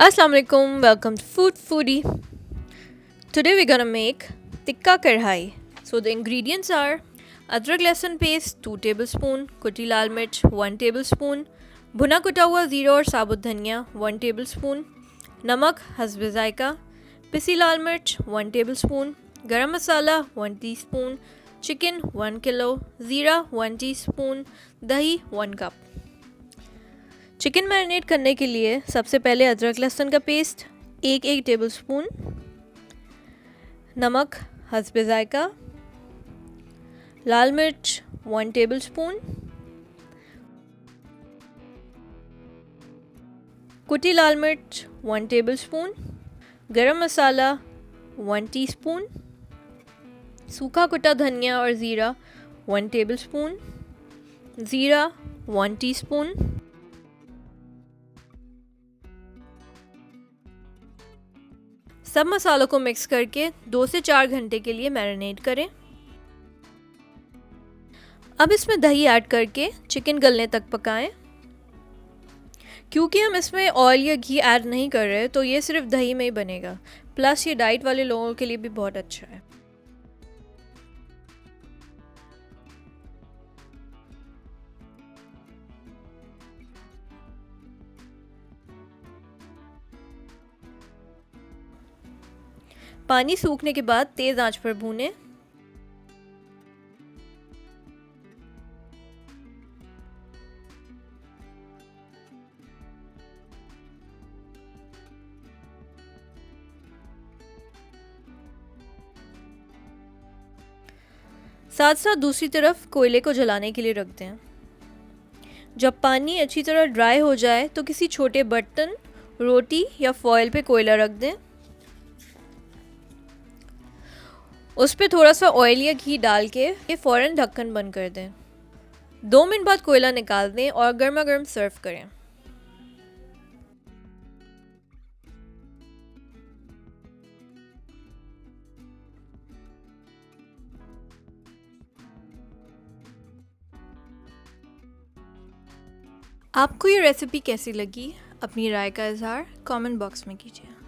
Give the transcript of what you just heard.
Assalamu alaikum, welcome to Food Foodie. Today we're gonna make tikka kadhai. So the ingredients are adrak लहसुन paste 2 tablespoon, कुटी लाल मिर्च 1 tablespoon, भुना कुटा हुआ ज़ीरा और साबुत धनिया 1 tablespoon, नमक हस्ब ज़ायका, पिसी लाल मिर्च 1 tablespoon, गरम मसाला 1 teaspoon, चिकन 1 किलो, ज़ीरा 1 teaspoon, दही 1 कप। चिकन मैरिनेट करने के लिए सबसे पहले अदरक लहसुन का पेस्ट एक टेबलस्पून, नमक हस्ब ज़ायका, लाल मिर्च 1 टेबलस्पून, कुटी लाल मिर्च 1 टेबलस्पून, गरम मसाला 1 टीस्पून, सूखा कुटा धनिया और ज़ीरा 1 टेबलस्पून, ज़ीरा 1 टीस्पून, सब मसालों को मिक्स करके 2 से 4 घंटे के लिए मैरिनेट करें। अब इसमें दही ऐड करके चिकन गलने तक पकाएं। क्योंकि हम इसमें ऑयल या घी ऐड नहीं कर रहे तो ये सिर्फ दही में ही बनेगा, प्लस ये डाइट वाले लोगों के लिए भी बहुत अच्छा है। पानी सूखने के बाद तेज़ आंच पर भूनें। साथ साथ दूसरी तरफ कोयले को जलाने के लिए रख दें। जब पानी अच्छी तरह ड्राई हो जाए तो किसी छोटे बर्तन, रोटी या फॉयल पे कोयला रख दें। उस पर थोड़ा सा ऑयल या घी डाल के फ़ौरन ढक्कन बंद कर दें। 2 मिनट बाद कोयला निकाल दें और गर्मा गर्म सर्व करें। आपको ये रेसिपी कैसी लगी? अपनी राय का इजहार कमेंट बॉक्स में कीजिए।